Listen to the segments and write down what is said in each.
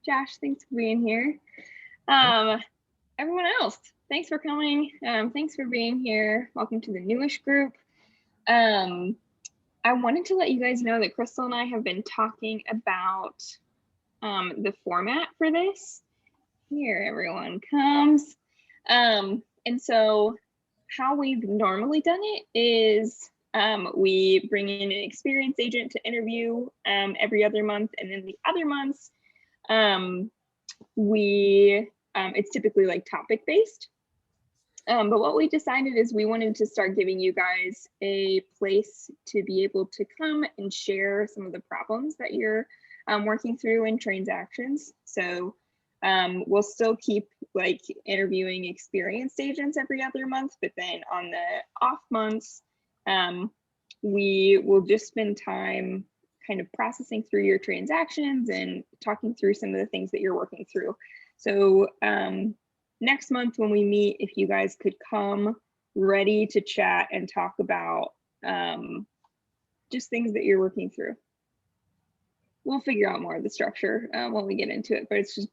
Josh, thanks for being here. Everyone else, thanks for coming. Thanks for being here. Welcome to the Newish group. I wanted to let you guys know that Crystal and I have been talking about the format for this. Here everyone comes. And so how we've normally done it is we bring in an experienced agent to interview every other month, and then the other months it's typically like topic based. But what we decided is we wanted to start giving you guys a place to be able to come and share some of the problems that you're working through in transactions. So we'll still keep like interviewing experienced agents every other month, but then on the off months, we will just spend time kind of processing through your transactions and talking through some of the things that you're working through. So next month when we meet, if you guys could come ready to chat and talk about just things that you're working through. We'll figure out more of the structure when we get into it, but it's just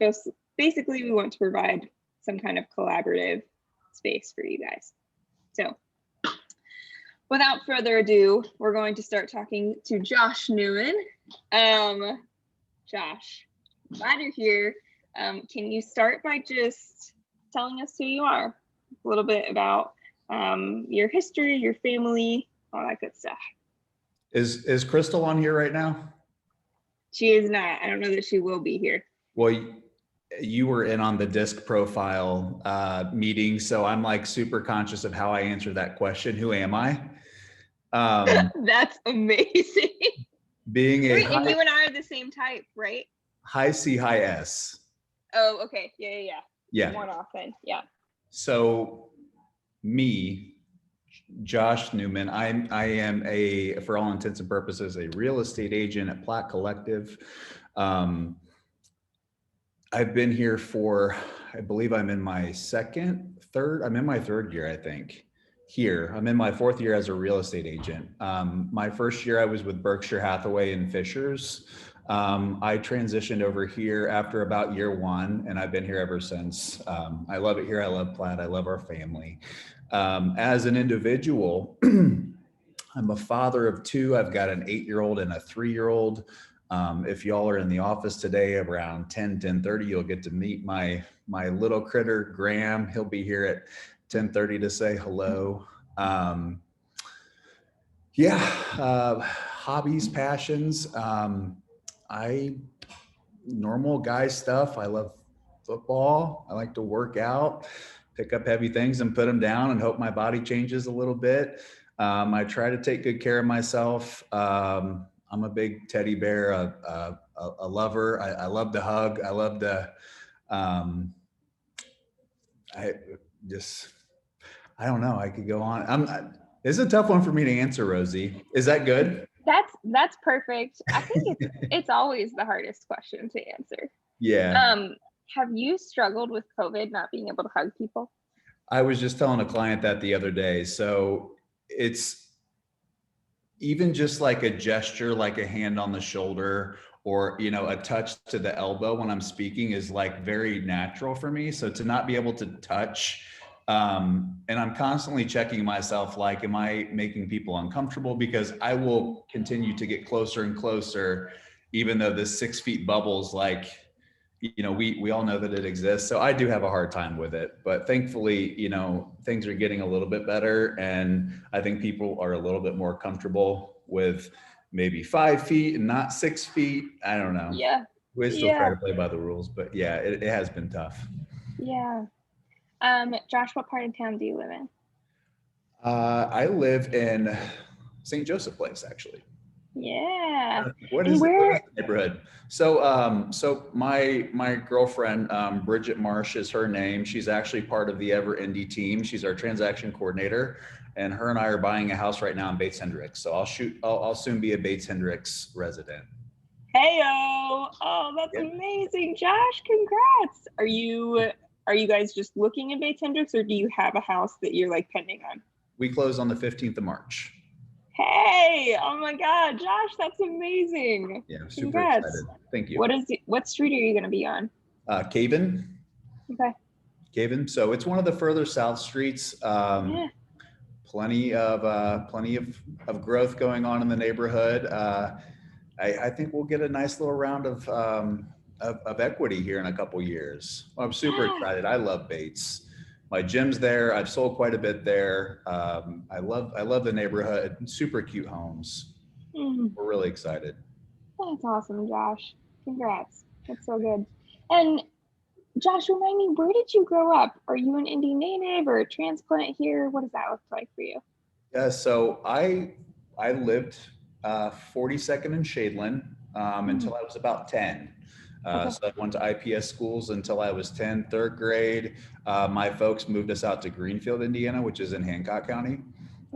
basically we want to provide some kind of collaborative space for you guys. So without further ado, we're going to start talking to Josh Neuman. Josh, glad you're here. Can you start by just telling us who you are, a little bit about your history, your family, all that good stuff. Is Crystal on here right now? She is not. I don't know that she will be here. Well, you were in on the disc profile meeting, so I'm like super conscious of how I answer that question. Who am I? That's amazing. Being a and you and I are the same type, right? High C, high S. Oh, okay. Yeah. One often. Yeah. So me, Josh Neuman, I am for all intents and purposes, a real estate agent at Platt Collective. I've been here for, I believe I'm in my I'm in my third year, I think. Here, I'm in my fourth year as a real estate agent. My first year I was with Berkshire Hathaway and Fishers. I transitioned over here after about year one, and I've been here ever since. I love it here. I love Platt. I love our family. As an individual, I'm a father of two. I've got an 8-year-old and a 3-year-old. If y'all are in the office today around 10:30, you'll get to meet my little critter, Graham. He'll be here at 10:30 to say hello. Hobbies, passions. Normal guy stuff. I love football. I like to work out, pick up heavy things and put them down and hope my body changes a little bit. I try to take good care of myself. I'm a big teddy bear, a lover. I love to hug. I love to, I don't know. I could go on. It's a tough one for me to answer, Rosie. Is that good? That's perfect. I think it's always the hardest question to answer. Yeah. Have you struggled with COVID, not being able to hug people? I was just telling a client that the other day. So it's even just like a gesture, like a hand on the shoulder or, a touch to the elbow when I'm speaking is like very natural for me. So to not be able to touch, and I'm constantly checking myself, like, am I making people uncomfortable? Because I will continue to get closer and closer, even though this 6 feet bubble's like, we all know that it exists. So I do have a hard time with it, but thankfully, things are getting a little bit better. And I think people are a little bit more comfortable with maybe 5 feet and not 6 feet. I don't know. Yeah. We still try to play by the rules, but yeah, it has been tough. Yeah. Josh, what part of town do you live in? I live in St. Joseph Place, actually. Yeah. What is the neighborhood? So my girlfriend, Bridget Marsh is her name. She's actually part of the Ever Indie team. She's our transaction coordinator, and her and I are buying a house right now in Bates Hendricks. So I'll soon be a Bates Hendricks resident. Heyo! Oh, that's amazing, Josh! Congrats. Are you guys just looking in Bates Hendricks, or do you have a house that you're like pending on? We close on the 15th of March. Hey, oh my God, Josh, that's amazing. Yeah, I'm super Congrats. excited. Thank you. What street are you going to be on? Caven. Okay. Caven. So it's one of the further south streets. Yeah. Plenty of growth going on in the neighborhood. I think we'll get a nice little round of equity here in a couple years. Well, I'm super Yeah. excited. I love Bates. My gym's there. I've sold quite a bit there. I love the neighborhood. Super cute homes. Mm, We're really excited. that's awesome, Josh. Congrats. That's so good. And Josh, remind me, where did you grow up? Are you an Indy native or a transplant here? What does that look like for you? Yeah, so I lived 42nd and Shadeland Mm, until I was about 10. okay. So I went to IPS schools until I was 10, third grade. My folks moved us out to Greenfield, Indiana, which is in Hancock County.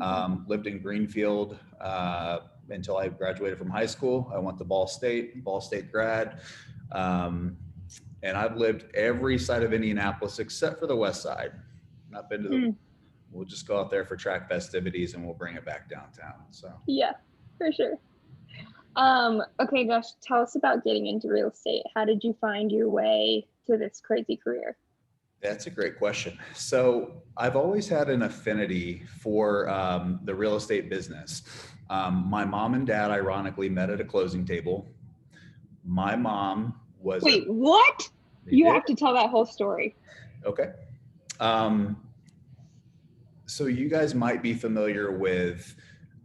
Okay. Lived in Greenfield until I graduated from high school. I went to Ball State grad. Um, and I've lived every side of Indianapolis except for the west side. Not been to the Mm, We'll just go out there for track festivities and we'll bring it back downtown. So yeah, for sure. Okay, Josh, tell us about getting into real estate. How did you find your way to this crazy career? that's a great question. So I've always had an affinity for the real estate business. My mom and dad, ironically, met at a closing table. My mom was Wait, what? they You did? have to tell that whole story. Okay. Um, so you guys might be familiar with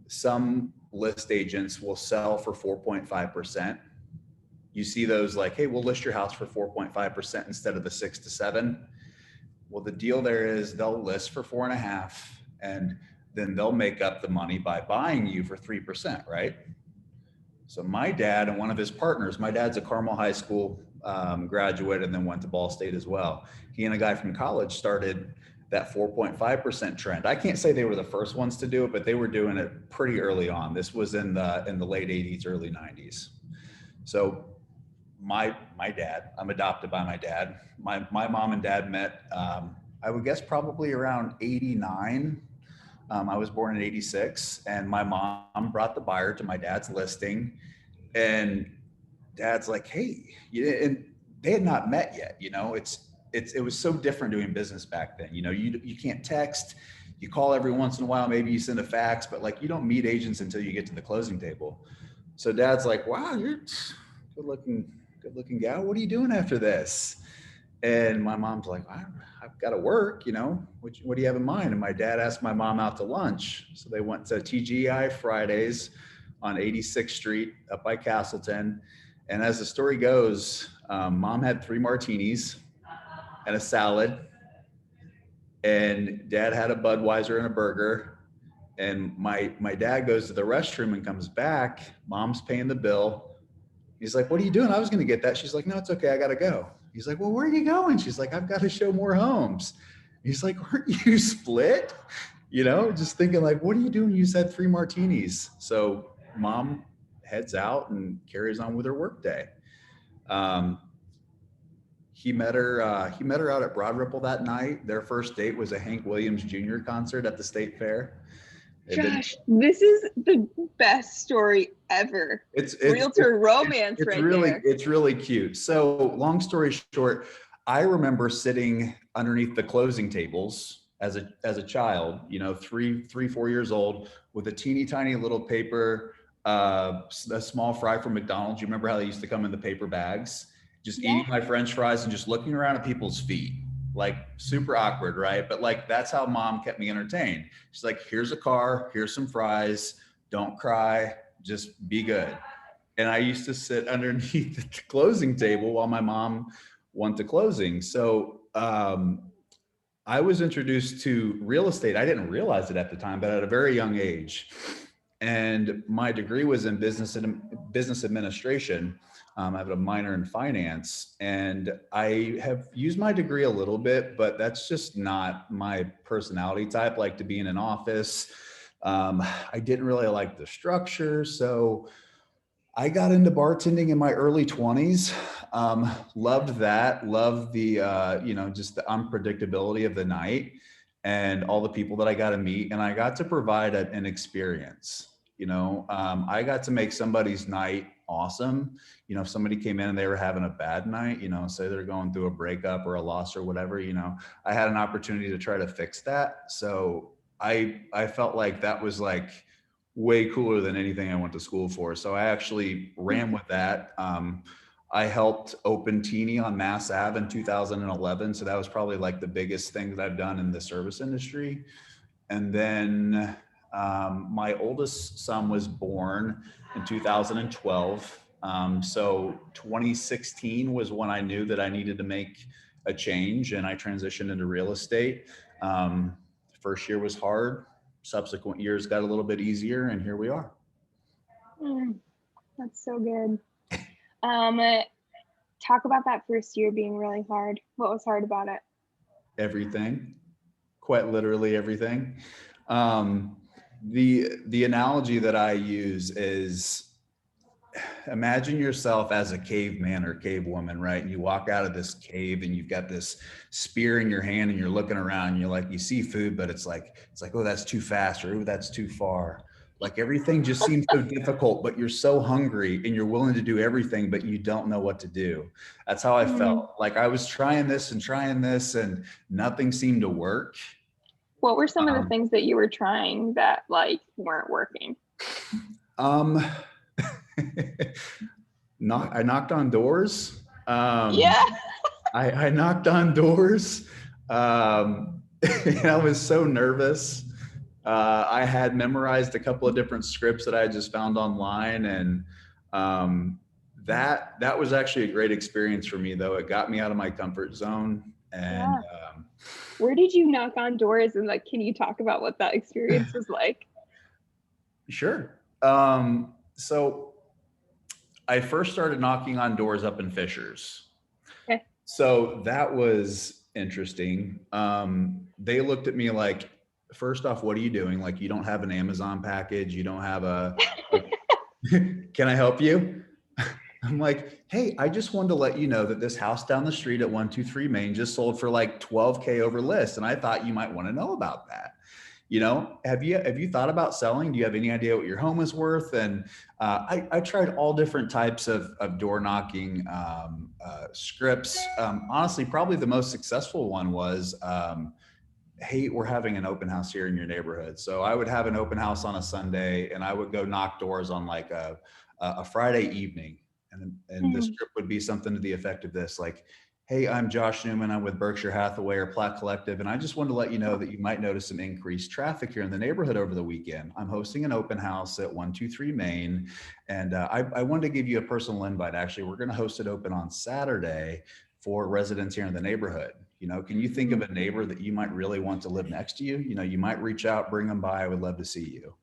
some list agents will sell for 4.5%. You see those like, hey, we'll list your house for 4.5% instead of the 6 to 7. Well, the deal there is they'll list for 4.5, and then they'll make up the money by buying you for 3%, right? So my dad and one of his partners, my dad's a Carmel High School graduate and then went to Ball State as well. He and a guy from college started that 4.5% trend. I can't say they were the first ones to do it, but they were doing it pretty early on. This was in the late 80s, early 90s. So my dad, I'm adopted by my dad. My mom and dad met, I would guess probably around 89. I was born in 86, and my mom brought the buyer to my dad's listing, and dad's like, hey, and they had not met yet. It was so different doing business back then. You can't text, you call every once in a while, maybe you send a fax, but like you don't meet agents until you get to the closing table. So dad's like, wow, you're good looking gal. What are you doing after this? And my mom's like, I've got to work, what do you have in mind? And my dad asked my mom out to lunch. So they went to TGI Fridays on 86th Street up by Castleton. And as the story goes, mom had 3 martinis and a salad. And dad had a Budweiser and a burger. And my dad goes to the restroom and comes back. Mom's paying the bill. He's like, what are you doing? I was going to get that. She's like, no, it's okay. I got to go. He's like, well, where are you going? She's like, I've got to show more homes. He's like, weren't you split? Just thinking like, what are you doing? You said 3 martinis. So mom heads out and carries on with her work day. He met her out at Broad Ripple that night. Their first date was a Hank Williams Jr. concert at the State Fair. Josh, this is the best story ever. It's realtor romance right there. It's really cute. So long story short, I remember sitting underneath the closing tables as a child, 4 years old, with a teeny tiny little paper, a small fry from McDonald's. You remember how they used to come in the paper bags? Just eating my French fries and just looking around at people's feet. Like super awkward, right? But like, that's how mom kept me entertained. She's like, here's a car, here's some fries, don't cry, just be good. And I used to sit underneath the closing table while my mom went to closing. So I was introduced to real estate. I didn't realize it at the time, but at a very young age. And my degree was in business administration. I have a minor in finance, and I have used my degree a little bit, but that's just not my personality type. I like to be in an office. I didn't really like the structure. So I got into bartending in my early 20s. Loved that. Loved the, just the unpredictability of the night and all the people that I got to meet. And I got to provide an experience. I got to make somebody's night awesome. If somebody came in and they were having a bad night, say they're going through a breakup or a loss or whatever, I had an opportunity to try to fix that. So I felt like that was like way cooler than anything I went to school for. So I actually ran with that. I helped open Teeny on Mass Ave in 2011. So that was probably like the biggest thing that I've done in the service industry. And then my oldest son was born in 2012. So 2016 was when I knew that I needed to make a change, and I transitioned into real estate. First year was hard. Subsequent years got a little bit easier, and here we are. That's so good. Talk about that first year being really hard. What was hard about it? Everything, quite literally everything. The analogy that I use is, imagine yourself as a caveman or cavewoman, right? And you walk out of this cave and you've got this spear in your hand and you're looking around and you're like, you see food, but it's like, oh, that's too fast, or oh, that's too far. Like everything just seems so difficult, but you're so hungry and you're willing to do everything, but you don't know what to do. That's how I felt. Like I was trying this and nothing seemed to work. What were some of the things that you were trying that like weren't working? I knocked on doors. Yeah. I knocked on doors. I was so nervous. I had memorized a couple of different scripts that I just found online, and that was actually a great experience for me, though. It got me out of my comfort zone. And where did you knock on doors, and like, can you talk about what that experience was like? Sure. So I first started knocking on doors up in Fishers. Okay. So that was interesting. They looked at me like, first off, what are you doing? Like, you don't have an Amazon package. You don't have can I help you? I'm like, hey, I just wanted to let you know that this house down the street at 123 Main just sold for like 12K over list. And I thought you might want to know about that. Have you thought about selling? Do you have any idea what your home is worth? And I tried all different types of door knocking scripts. Honestly, probably the most successful one was, hey, we're having an open house here in your neighborhood. So I would have an open house on a Sunday, and I would go knock doors on like a Friday evening. And the script would be something to the effect of this, like, hey, I'm Josh Neuman. I'm with Berkshire Hathaway or Platt Collective. And I just wanted to let you know that you might notice some increased traffic here in the neighborhood over the weekend. I'm hosting an open house at 123 Main. And I wanted to give you a personal invite. Actually, we're going to host it open on Saturday for residents here in the neighborhood. Can you think of a neighbor that you might really want to live next to you? You might reach out, bring them by. I would love to see you.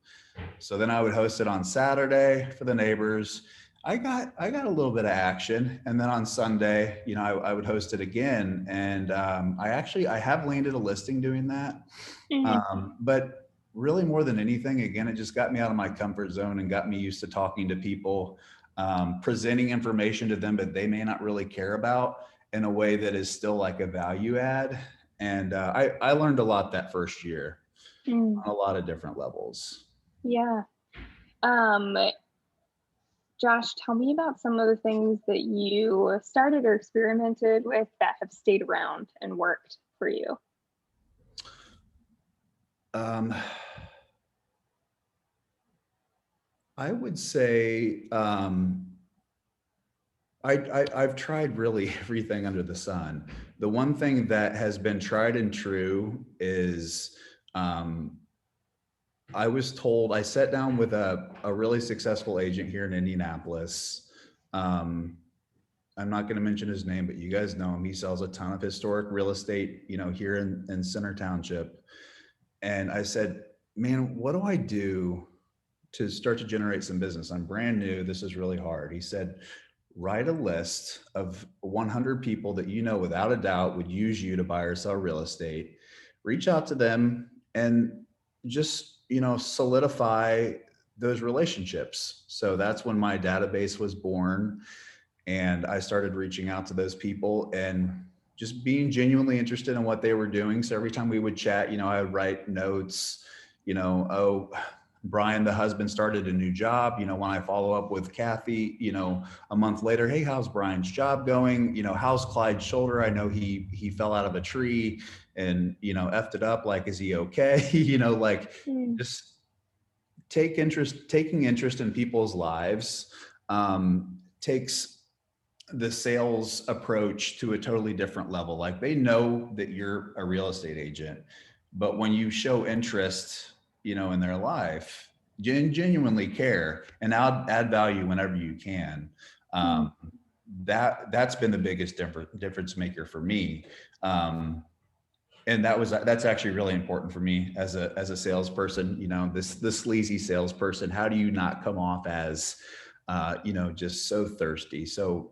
So then I would host it on Saturday for the neighbors. I got a little bit of action. And then on Sunday, I would host it again. And I have landed a listing doing that. But really more than anything, again, it just got me out of my comfort zone and got me used to talking to people, presenting information to them, but they may not really care about, in a way that is still like a value add. And I learned a lot that first year on a lot of different levels. Yeah. Josh, tell me about some of the things that you started or experimented with that have stayed around and worked for you. I would say I've tried really everything under the sun. The one thing that has been tried and true is I was told, I sat down with a really successful agent here in Indianapolis. I'm not going to mention his name, but you guys know him. He sells a ton of historic real estate, here in Center Township. And I said, man, what do I do to start to generate some business? I'm brand new. This is really hard. He said, write a list of 100 people that without a doubt would use you to buy or sell real estate. Reach out to them and just solidify those relationships. So that's when my database was born, and I started reaching out to those people and just being genuinely interested in what they were doing. So every time we would chat, I would write notes, oh, Brian, the husband, started a new job. You know, when I follow up with Kathy, you know, a month later, hey, how's Brian's job going? You know, how's Clyde's shoulder? I know he fell out of a tree and, you know, effed it up. Like, is he okay? You know, like just taking interest in people's lives takes the sales approach to a totally different level. Like, they know that you're a real estate agent, but when you show interest, you know, in their life, genuinely care and add value whenever you can, that's been the biggest difference maker for me. And that's actually really important for me as a salesperson. You know, this sleazy salesperson, how do you not come off as you know, just so thirsty, so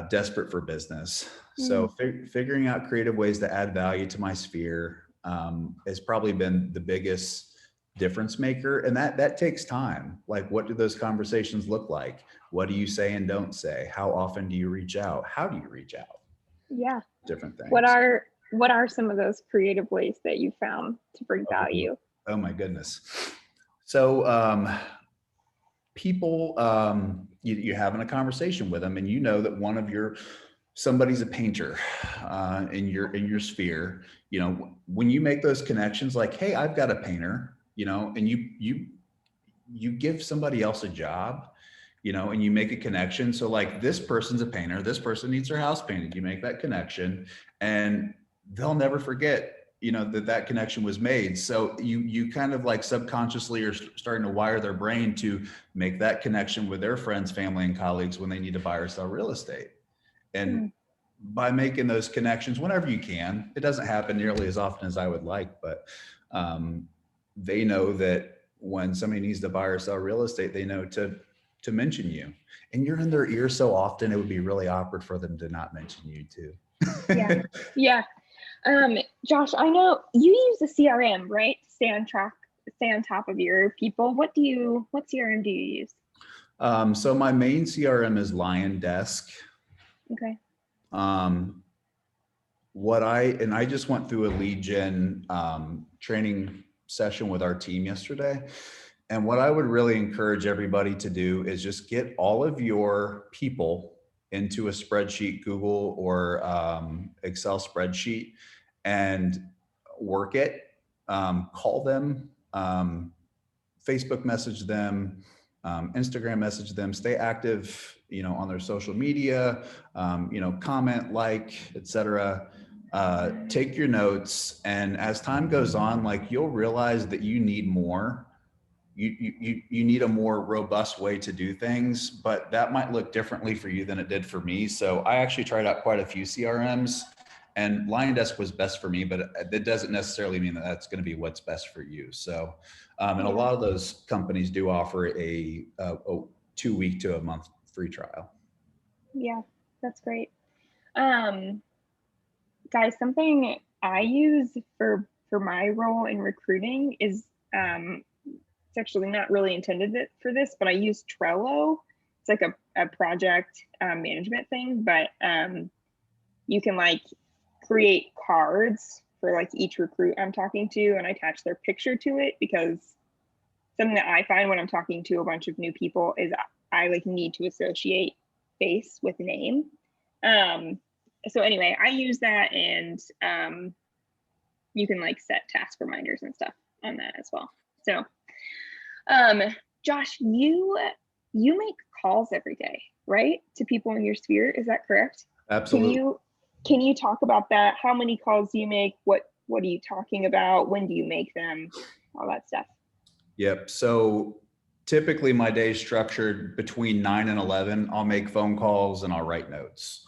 desperate for business? So figuring out creative ways to add value to my sphere has probably been the biggest difference maker. And that takes time. Like, what do those conversations look like? What do you say and don't say? How often do you reach out? How do you reach out? Yeah. Different things. What are some of those creative ways that you found to bring value? Oh my goodness. So people, you're having a conversation with them, and you know that somebody's a painter in your sphere. You know, when you make those connections, like, hey, I've got a painter, you know, and you give somebody else a job, you know, and you make a connection. So like, this person's a painter, this person needs their house painted. You make that connection, and they'll never forget, you know, that connection was made. So you kind of like subconsciously are starting to wire their brain to make that connection with their friends, family, and colleagues when they need to buy or sell real estate. And by making those connections whenever you can, it doesn't happen nearly as often as I would like, but they know that when somebody needs to buy or sell real estate, they know to mention you. And you're in their ear so often, it would be really awkward for them to not mention you too. Yeah. Josh, I know you use a CRM, right? To stay on top of your people. What CRM do you use? So my main CRM is Lion Desk. Okay. I just went through a lead gen training session with our team yesterday. And what I would really encourage everybody to do is just get all of your people into a spreadsheet, Google or Excel spreadsheet, and work it. Call them, Facebook message them, Instagram message them, stay active, you know, on their social media, you know, comment, like, etc. Take your notes, and as time goes on, like, you'll realize that you need more. You need a more robust way to do things, but that might look differently for you than it did for me. So I actually tried out quite a few CRMs, and Lion Desk was best for me, but that doesn't necessarily mean that that's going to be what's best for you. So, and a lot of those companies do offer a 2-week to a month free trial. Yeah, that's great. Guys, something I use for my role in recruiting is it's actually not really intended for this, but I use Trello. It's like a project management thing, but you can like create cards for like each recruit I'm talking to, and I attach their picture to it, because something that I find when I'm talking to a bunch of new people is I like need to associate face with name. So anyway, I use that, and you can like set task reminders and stuff on that as well. So Josh, you make calls every day, right? To people in your sphere. Is that correct? Absolutely. Can you talk about that? How many calls do you make? What are you talking about? When do you make them? All that stuff. Yep. So typically my day is structured between 9 and 11. I'll make phone calls and I'll write notes.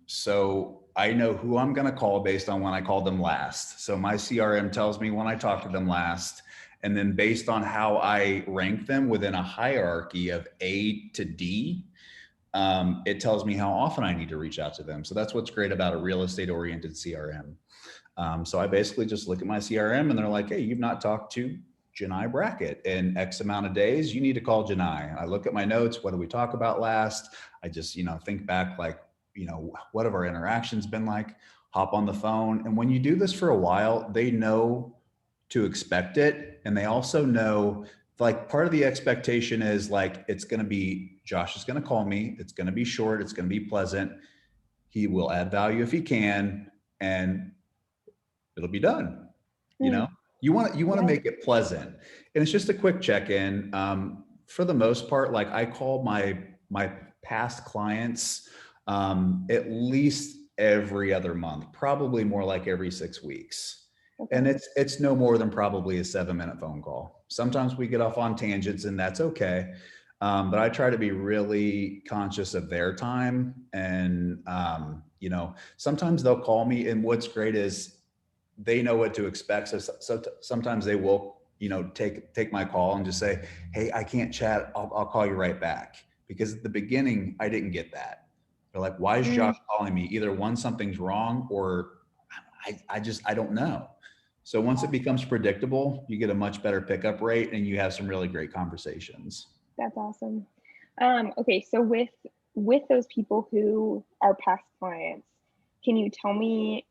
So I know who I'm going to call based on when I called them last. So my CRM tells me when I talked to them last. And then based on how I rank them within a hierarchy of A to D, it tells me how often I need to reach out to them. So that's what's great about a real estate oriented CRM. So I basically just look at my CRM and they're like, hey, you've not talked to Janai Brackett in X amount of days. You need to call Janai. I look at my notes. What did we talk about last? I just, think back, like, what have our interactions been like? Hop on the phone. And when you do this for a while, they know to expect it. And they also know, like, part of the expectation is like, it's going to be, Josh is going to call me. It's going to be short. It's going to be pleasant. He will add value if he can, and it'll be done. You know, you want to make it pleasant, and it's just a quick check-in. For the most part, like, I call my past clients at least every other month, probably more like every 6 weeks. Okay. And it's no more than probably a 7-minute phone call. Sometimes we get off on tangents, and that's okay. But I try to be really conscious of their time. And, you know, sometimes they'll call me, and what's great is they know what to expect. So sometimes they will, you know, take my call and just say, hey, I can't chat. I'll call you right back. Because at the beginning, I didn't get that. They're like, why is Josh calling me? Either one, something's wrong, or I don't know. So once it becomes predictable, you get a much better pickup rate, and you have some really great conversations. That's awesome. Okay, so with those people who are past clients, can you tell me,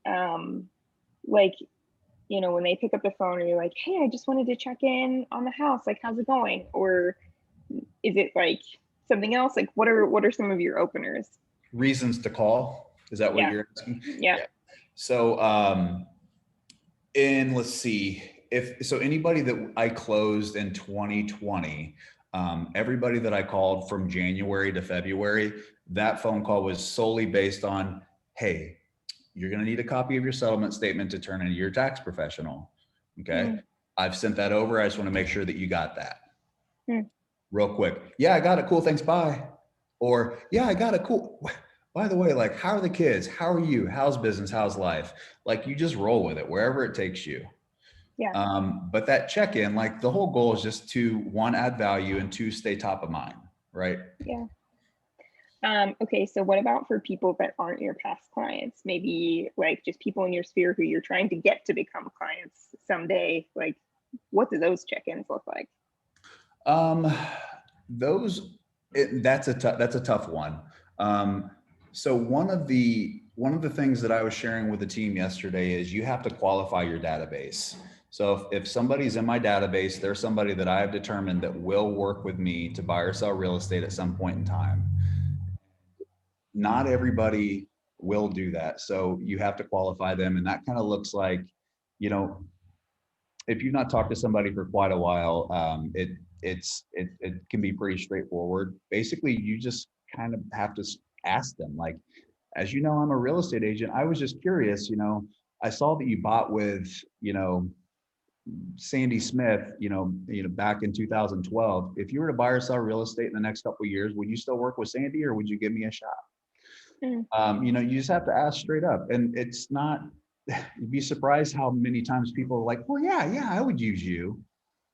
like, you know, when they pick up the phone and you're like, hey, I just wanted to check in on the house, like, how's it going? Or is it like something else? Like, what are some of your openers? Reasons to call? Is that what you're asking? Yeah. So, and let's see, so anybody that I closed in 2020, everybody that I called from January to February, that phone call was solely based on, hey, you're going to need a copy of your settlement statement to turn into your tax professional. Okay. I've sent that over. I just want to make sure that you got that real quick. Yeah, I got it. Cool. Thanks. Bye. Or, yeah, I got it. Cool. By the way, like, how are the kids? How are you? How's business? How's life? Like, you just roll with it wherever it takes you. Yeah. But that check-in, like, the whole goal is just to, one, add value, and two, stay top of mind. Right. Yeah. Okay, so what about for people that aren't your past clients? Maybe like just people in your sphere who you're trying to get to become clients someday. Like, what do those check-ins look like? That's a tough one. So one of the things that I was sharing with the team yesterday is you have to qualify your database. So if somebody's in my database, they're somebody that I have determined that will work with me to buy or sell real estate at some point in time. Not everybody will do that. So you have to qualify them. And that kind of looks like, you know, if you've not talked to somebody for quite a while, it can be pretty straightforward. Basically, you just kind of have to ask them, like, as you know, I'm a real estate agent. I was just curious, you know, I saw that you bought with, you know, Sandy Smith, back in 2012. If you were to buy or sell real estate in the next couple of years, would you still work with Sandy, or would you give me a shot? You know, you just have to ask straight up. And it's not, you'd be surprised how many times people are like, well, yeah, I would use you.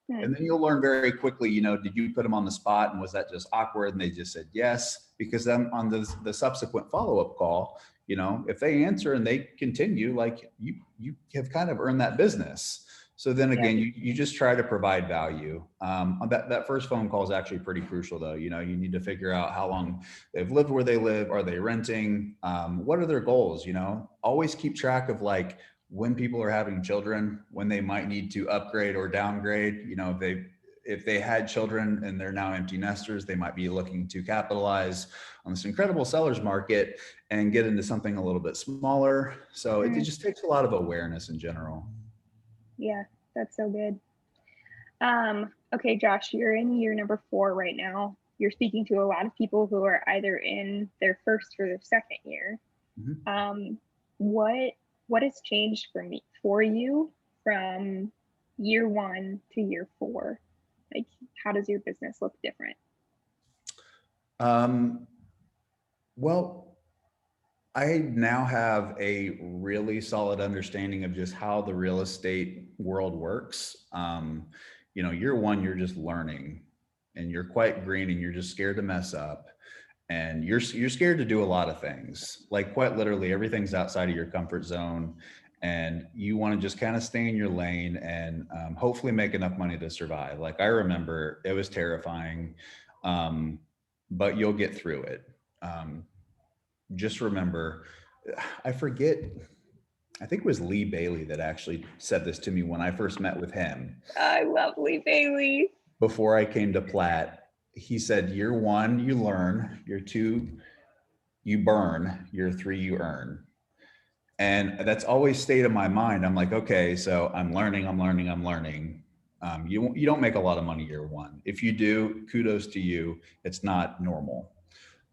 And then you'll learn very quickly, you know, did you put them on the spot, and was that just awkward? And they just said yes. Because then on the subsequent follow-up call, you know, if they answer and they continue, like, you have kind of earned that business. So then again, you just try to provide value. That first phone call is actually pretty crucial, though. You know, you need to figure out how long they've lived where they live. Are they renting? What are their goals? You know, always keep track of, like, when people are having children, when they might need to upgrade or downgrade. You know, if they had children and they're now empty nesters, they might be looking to capitalize on this incredible seller's market and get into something a little bit smaller. So it just takes a lot of awareness in general. Yeah, that's so good. Okay, Josh, you're in year number 4 right now. You're speaking to a lot of people who are either in their first or their second year. What has changed for you from year 1 to year 4? Like, how does your business look different? Well, I now have a really solid understanding of just how the real estate world works. You know, year 1, you're just learning, and you're quite green, and you're just scared to mess up. And you're scared to do a lot of things. Like, quite literally, everything's outside of your comfort zone, and you want to just kind of stay in your lane and hopefully make enough money to survive. Like, I remember it was terrifying, but you'll get through it. Just remember, I forget I think it was Lee Bailey that actually said this to me when I first met with him. I love Lee Bailey. Before I came to Platt, he said, year one, you learn, year two, you burn, year three, you earn. And that's always stayed in my mind. I'm like, okay, so I'm learning. You don't make a lot of money year one. If you do, kudos to you. It's not normal.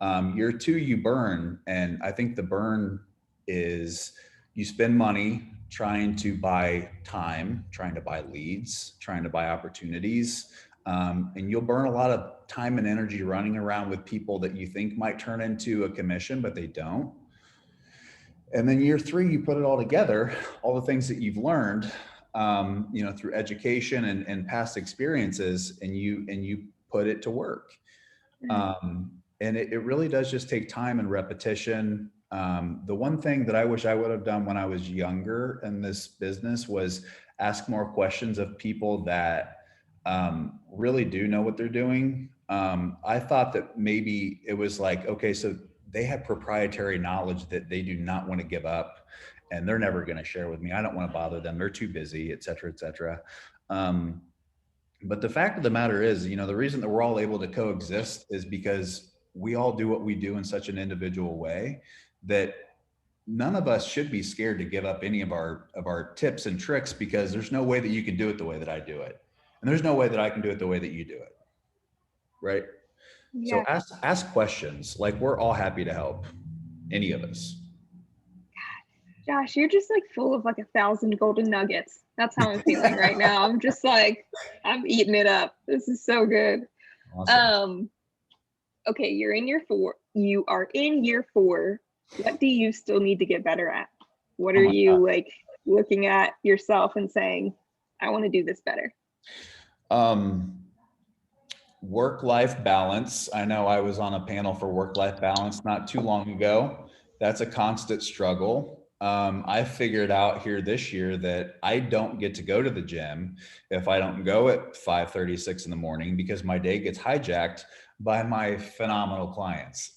Year two, you burn. And I think the burn is you spend money trying to buy time, trying to buy leads, trying to buy opportunities. And you'll burn a lot of time and energy running around with people that you think might turn into a commission, but they don't. And then year three, you put it all together, all the things that you've learned, through education and past experiences, and you put it to work. And it really does just take time and repetition. The one thing that I wish I would have done when I was younger in this business was ask more questions of people that really do know what they're doing. I thought that maybe it was like, okay, so they have proprietary knowledge that they do not want to give up and they're never going to share with me. I don't want to bother them. They're too busy, et cetera, et cetera. But the fact of the matter is, the reason that we're all able to coexist is because we all do what we do in such an individual way that none of us should be scared to give up any of our tips and tricks, because there's no way that you can do it the way that I do it. And there's no way that I can do it the way that you do it. Right? Yeah. So ask questions. Like, we're all happy to help, any of us. Josh, you're just like full of like 1,000 golden nuggets. That's how I'm feeling right now. I'm just like, I'm eating it up. This is so good. Awesome. Okay, you're in year 4. You are in year 4. What do you still need to get better at? What are you like looking at yourself and saying, I want to do this better? Work-life balance. I know I was on a panel for work-life balance not too long ago. That's a constant struggle. I figured out here this year that I don't get to go to the gym if I don't go at 5:36 in the morning, because my day gets hijacked by my phenomenal clients.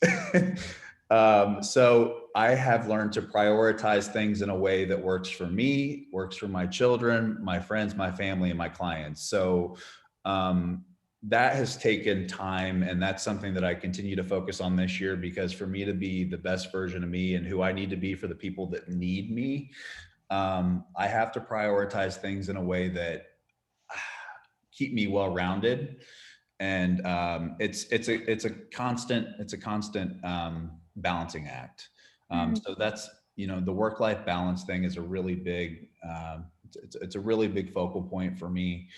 So I have learned to prioritize things in a way that works for me, works for my children, my friends, my family, and my clients. So that has taken time, and that's something that I continue to focus on this year, because for me to be the best version of me and who I need to be for the people that need me, I have to prioritize things in a way that keep me well-rounded. And it's a constant balancing act. So that's, the work-life balance thing is a really big, it's a really big focal point for me.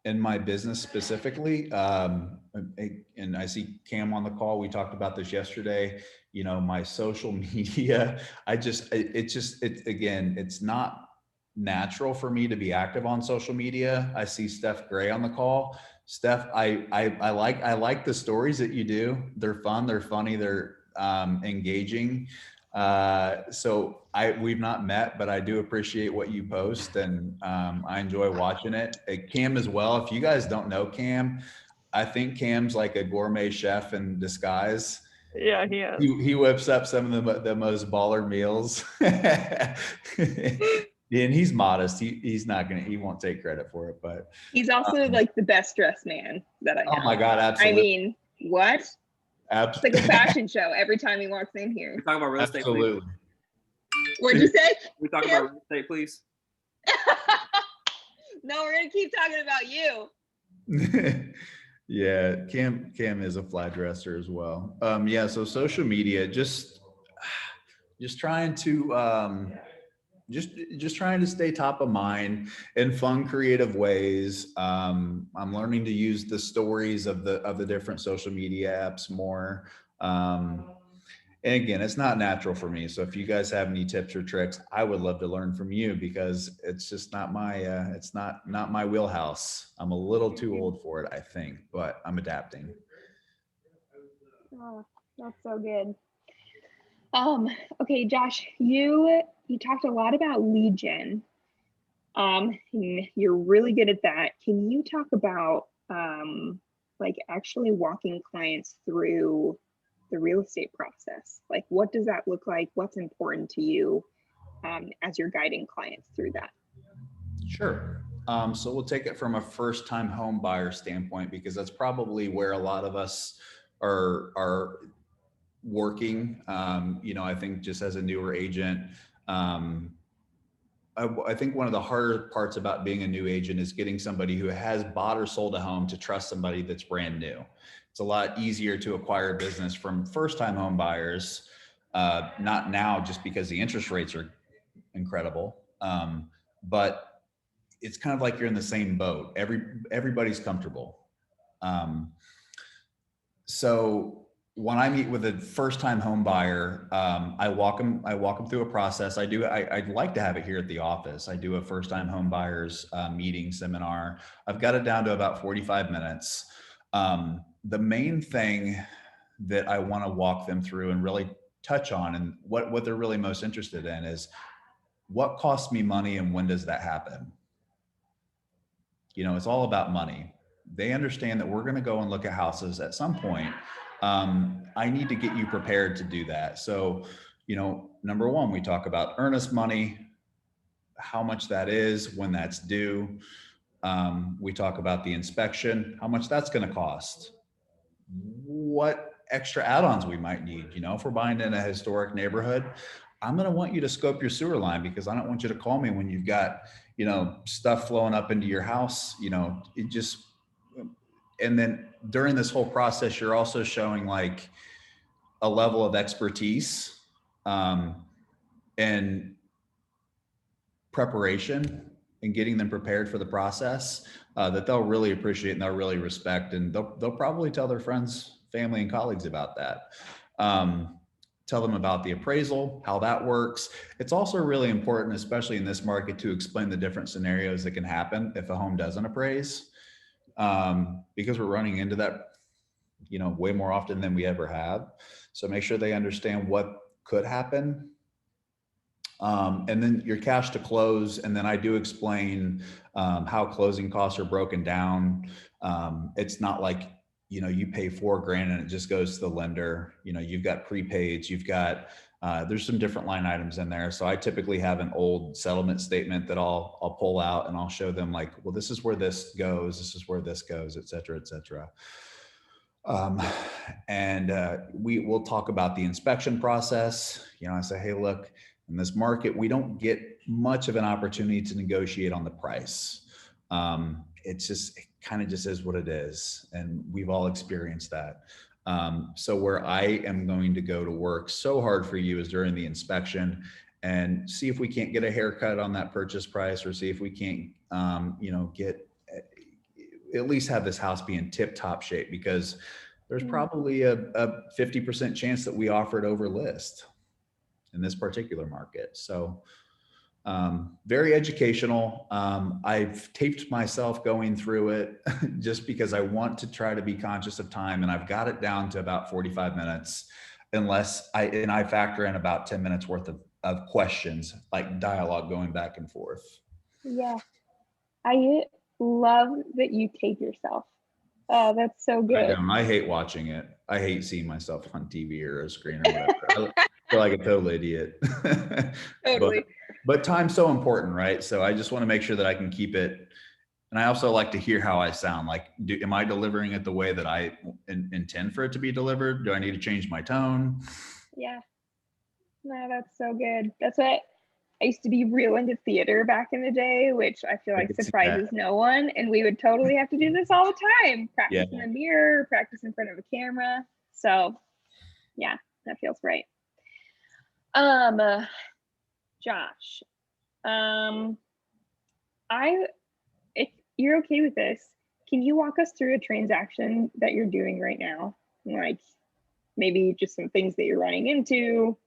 In my business specifically, and I see Cam on the call, we talked about this yesterday, my social media, it's not natural for me to be active on social media. I see Steph Gray on the call. Steph, I like the stories that you do. They're fun, they're funny, they're engaging. So we've not met, but I do appreciate what you post, and I enjoy watching it. Cam as well. If you guys don't know Cam, I think Cam's like a gourmet chef in disguise. Yeah, he is. He whips up some of the most baller meals. And he's modest. He won't take credit for it, but he's also like the best dressed man that I know. Oh my God, absolutely. I mean, what? It's like a fashion show every time he walks in here. We talk about real estate, absolutely. Please. What'd you say? We talk about real estate, please. No, we're gonna keep talking about you. Yeah, Cam is a fly dresser as well. Yeah, so social media, just trying to just trying to stay top of mind in fun, creative ways. I'm learning to use the stories of the different social media apps more. And again, it's not natural for me. So if you guys have any tips or tricks, I would love to learn from you, because it's just not my it's not my wheelhouse. I'm a little too old for it, I think, but I'm adapting. Oh, that's so good. Okay, Josh, you talked a lot about lead gen. You're really good at that. Can you talk about like actually walking clients through the real estate process? Like, what does that look like? What's important to you? as you're guiding clients through that. Sure. So we'll take it from a first-time home buyer standpoint, because that's probably where a lot of us are working. I think just as a newer agent, I think one of the harder parts about being a new agent is getting somebody who has bought or sold a home to trust somebody that's brand new. It's a lot easier to acquire business from first-time home buyers, not now just because the interest rates are incredible, but it's kind of like you're in the same boat. Everybody's comfortable. So when I meet with a first-time home buyer, I walk them through a process. I'd like to have it here at the office. I do a first-time home buyers meeting seminar. I've got it down to about 45 minutes. The main thing that I want to walk them through and really touch on, and what they're really most interested in, is what costs me money and when does that happen? It's all about money. They understand that we're going to go and look at houses at some point. I need to get you prepared to do that. So, number one, we talk about earnest money, how much that is, when that's due. We talk about the inspection, how much that's going to cost, what extra add-ons we might need. If we're buying in a historic neighborhood, I'm going to want you to scope your sewer line, because I don't want you to call me when you've got, stuff flowing up into your house. And then during this whole process, you're also showing like a level of expertise, and preparation, and getting them prepared for the process, that they'll really appreciate and they'll really respect. And they'll probably tell their friends, family, and colleagues about that. Tell them about the appraisal, how that works. It's also really important, especially in this market, to explain the different scenarios that can happen if a home doesn't appraise, because we're running into that, way more often than we ever have. So make sure they understand what could happen. And then your cash to close. And then I do explain how closing costs are broken down. It's not like, you pay $4,000 and it just goes to the lender. You've got prepaids, you've got, there's some different line items in there. So I typically have an old settlement statement that I'll pull out, and I'll show them like, well, this is where this goes, this is where this goes, et cetera, et cetera. We'll talk about the inspection process. I say, hey, look, in this market, we don't get much of an opportunity to negotiate on the price. It kind of just is what it is. And we've all experienced that. So where I am going to go to work so hard for you is during the inspection, and see if we can't get a haircut on that purchase price, or see if we can't, get, at least have this house be in tip top shape, because there's probably a 50% chance that we offer it over list in this particular market. So very educational. I've taped myself going through it just because I want to try to be conscious of time, and I've got it down to about 45 minutes, unless I factor in about 10 minutes worth of questions, like dialogue going back and forth. Yeah. I love that you tape yourself. Oh, that's so good. I hate watching it. I hate seeing myself on TV or a screen or whatever. I feel like a total idiot. Totally. But time's so important, right? So I just want to make sure that I can keep it. And I also like to hear how I sound. Like, am I delivering it the way that I intend for it to be delivered? Do I need to change my tone? Yeah. No, that's so good. That's what I used to be real into theater back in the day, which I feel like surprises no one. And we would totally have to do this all the time. Practice in the mirror, practice in front of a camera. So yeah, that feels right. Josh, if you're okay with this, can you walk us through a transaction that you're doing right now? Like maybe just some things that you're running into.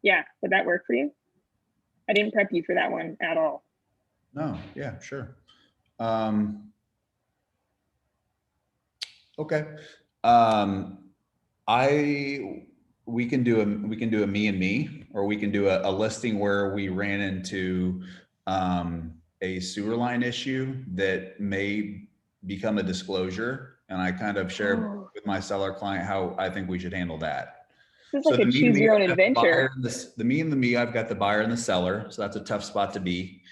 Yeah, would that work for you? I didn't prep you for that one at all. No, yeah, sure. Okay. We can do a me and me, or we can do a listing where we ran into a sewer line issue that may become a disclosure, and I kind of share with my seller client how I think we should handle that. is So like a the me and choose me, your own I've got the buyer adventure. and the me and the me, I've got the buyer and the seller. So that's a tough spot to be.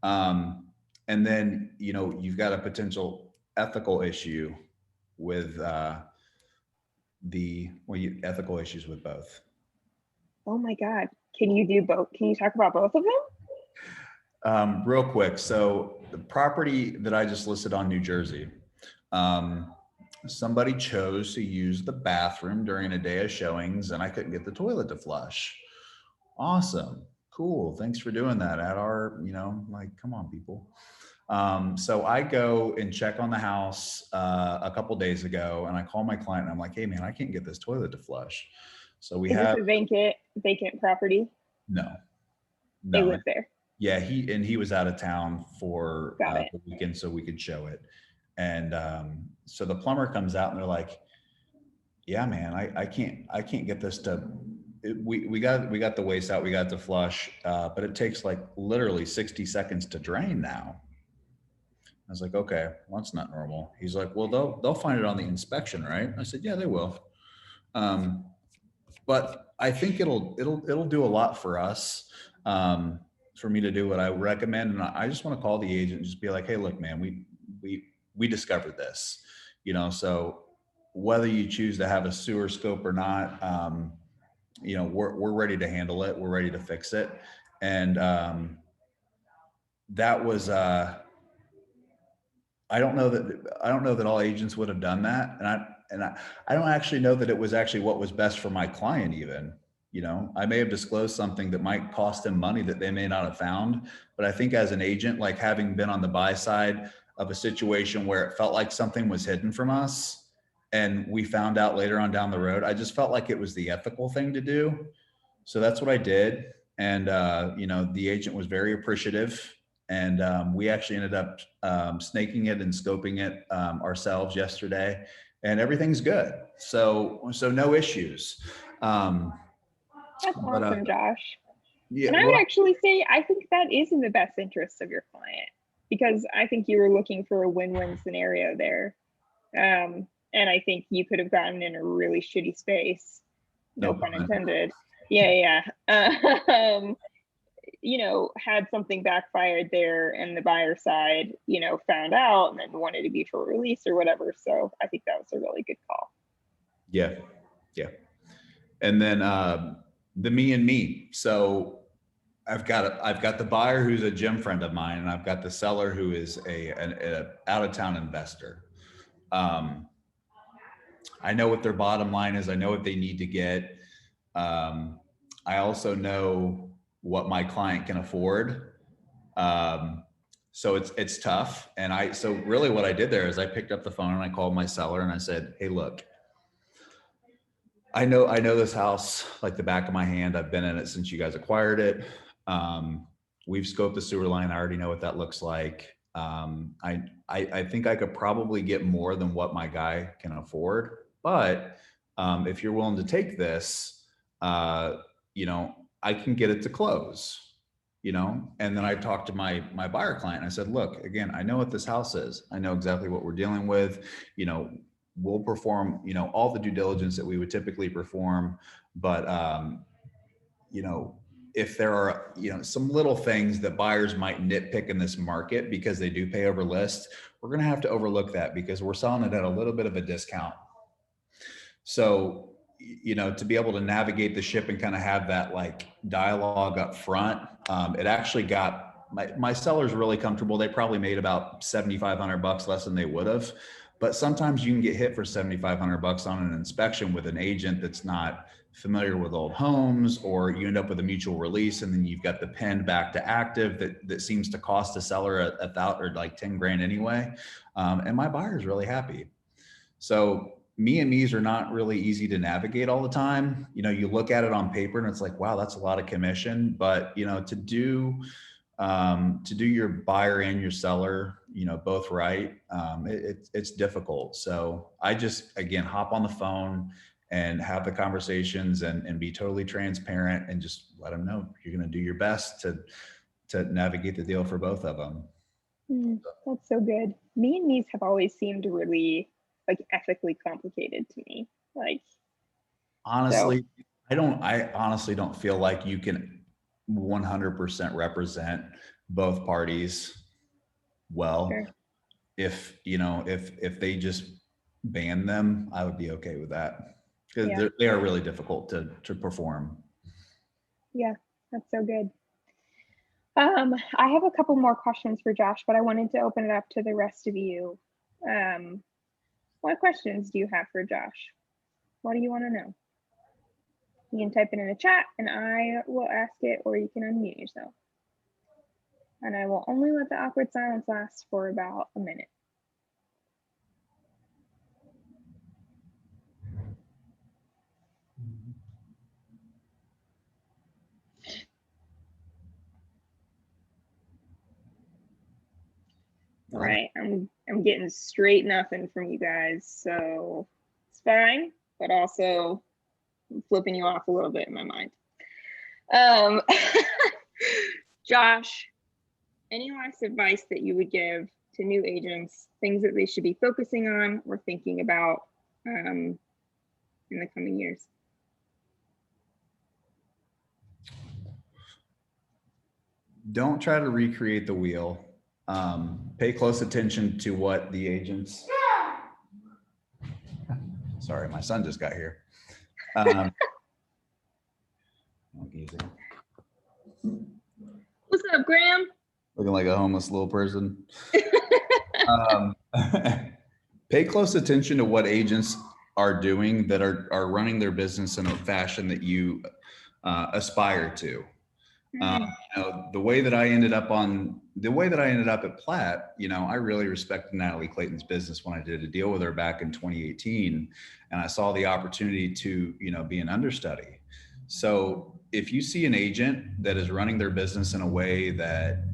And then, you've got a potential ethical issue with ethical issues with both. Oh my God. Can you do both? Can you talk about both of them? Real quick. So the property that I just listed on New Jersey, somebody chose to use the bathroom during a day of showings and I couldn't get the toilet to flush. Awesome. Cool. Thanks for doing that at our, come on, people. So I go and check on the house a couple days ago and I call my client and I'm like, hey man, I can't get this toilet to flush. So we Is have this a vacant property? no. They live there. Yeah, he was out of town for Got it. the weekend so we could show it. And so the plumber comes out and they're like, yeah, man, I can't get this to, we got the waste out, we got to flush, but it takes like literally 60 seconds to drain now. I was like, okay, well, that's not normal. He's like, well, they'll find it on the inspection, right? I said, yeah, they will. But I think it'll do a lot for us, for me to do what I recommend. And I just want to call the agent and just be like, hey, look, man, we discovered this, so whether you choose to have a sewer scope or not, we're ready to handle it. We're ready to fix it. And that was, I don't know that all agents would have done that. And I don't actually know that it was actually what was best for my client even. I may have disclosed something that might cost them money that they may not have found. But I think as an agent, like having been on the buy side of a situation where it felt like something was hidden from us and we found out later on down the road, I just felt like it was the ethical thing to do. So that's what I did. And, the agent was very appreciative. And we actually ended up snaking it and scoping it ourselves yesterday, and everything's good. So no issues. That's awesome, Josh. Yeah, And I would actually say, I think that is in the best interest of your client, because I think you were looking for a win-win scenario there. And I think you could have gotten in a really shitty space, no pun intended. Yeah. Had something backfired there and the buyer side, found out and then wanted a mutual release or whatever. So I think that was a really good call. Yeah. And then the me and me. So I've got the buyer who's a gym friend of mine, and I've got the seller who is an out of town investor. I know what their bottom line is. I know what they need to get. I also know what my client can afford. So it's tough. And so really what I did there is I picked up the phone and I called my seller and I said, hey, look, I know this house like the back of my hand. I've been in it since you guys acquired it. We've scoped the sewer line. I already know what that looks like. I think I could probably get more than what my guy can afford. But if you're willing to take this, I can get it to close. And then I talked to my buyer client and I said, look, again, I know what this house is. I know exactly what we're dealing with. We'll perform, all the due diligence that we would typically perform. But, if there are, some little things that buyers might nitpick in this market because they do pay over list, we're going to have to overlook that because we're selling it at a little bit of a discount. So, to be able to navigate the ship and kind of have that like dialogue up front, it actually got my sellers really comfortable. They probably made about $7,500 less than they would have. But sometimes you can get hit for $7,500 on an inspection with an agent that's not familiar with old homes, or you end up with a mutual release and then you've got the pen back to active that seems to cost the seller a thousand or like 10 grand anyway. And my buyer's really happy. So me and me's are not really easy to navigate all the time. You look at it on paper and it's like, wow, that's a lot of commission. But, to do your buyer and your seller, both right, it's difficult. So I just, again, hop on the phone and have the conversations and be totally transparent and just let them know you're going to do your best to navigate the deal for both of them. That's so good. Me and me's have always seemed really like ethically complicated to me. Like, honestly, I honestly don't feel like you can 100% represent both parties well. Sure. If, if they just ban them, I would be okay with that, because Yeah. they are really difficult to perform. Yeah, that's so good. I have a couple more questions for Josh, but I wanted to open it up to the rest of you. What questions do you have for Josh? What do you want to know? You can type it in the chat and I will ask it, or you can unmute yourself. And I will only let the awkward silence last for about a minute. All right, I'm getting straight nothing from you guys, so it's fine, but also I'm flipping you off a little bit in my mind. Josh, any last advice that you would give to new agents, things that they should be focusing on or thinking about in the coming years? Don't try to recreate the wheel. Pay close attention to what the agents. Sorry, my son just got here. What's up, Graham? Looking like a homeless little person. Pay close attention to what agents are doing that are running their business in a fashion that you aspire to. The way that I ended up at Platt, I really respected Natalie Clayton's business when I did a deal with her back in 2018, and I saw the opportunity to, be an understudy. So if you see an agent that is running their business in a way that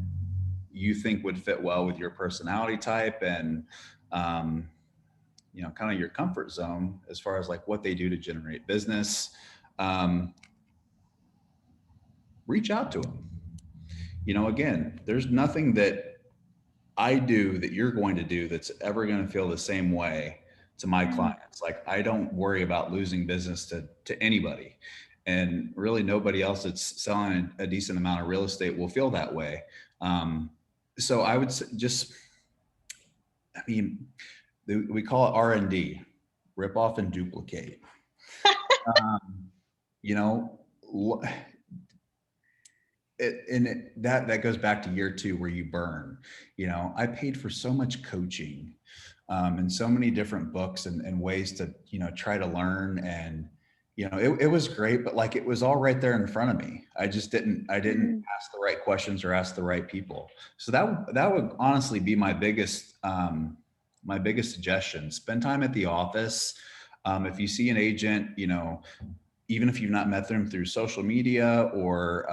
you think would fit well with your personality type and, kind of your comfort zone as far as like what they do to generate business, reach out to them. Again, there's nothing that I do that you're going to do that's ever going to feel the same way to my clients. Like, I don't worry about losing business to anybody. And really nobody else that's selling a decent amount of real estate will feel that way. So I would just, we call it R&D, rip off and duplicate. That goes back to year 2 where you burn. I paid for so much coaching and so many different books and ways to, try to learn. And, it was great, but like, it was all right there in front of me. I didn't ask the right questions or ask the right people. So that would honestly be my biggest suggestion. Spend time at the office. If you see an agent, even if you've not met them through social media or,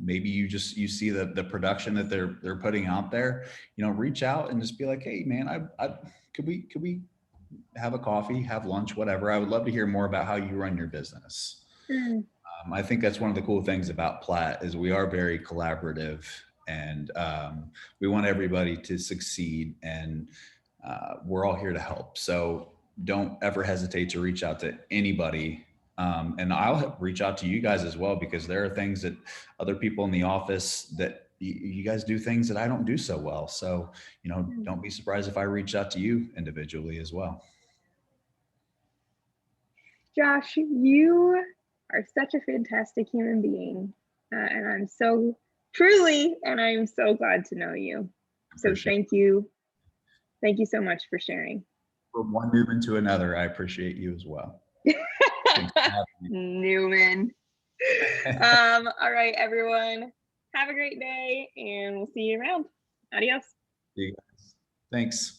maybe you see the production that they're putting out there, reach out and just be like, hey man, could we have a coffee, have lunch, whatever. I would love to hear more about how you run your business. I think that's one of the cool things about Platt is we are very collaborative, and we want everybody to succeed, and we're all here to help. So don't ever hesitate to reach out to anybody. And I'll reach out to you guys as well, because there are things that other people in the office that you guys do things that I don't do so well. So, don't be surprised if I reach out to you individually as well. Josh, you are such a fantastic human being. And I'm so glad to know you. So thank you. Thank you so much for sharing. From one Neuman to another, I appreciate you as well. Neuman. All right, everyone. Have a great day, and we'll see you around. Adios. See you guys. Thanks.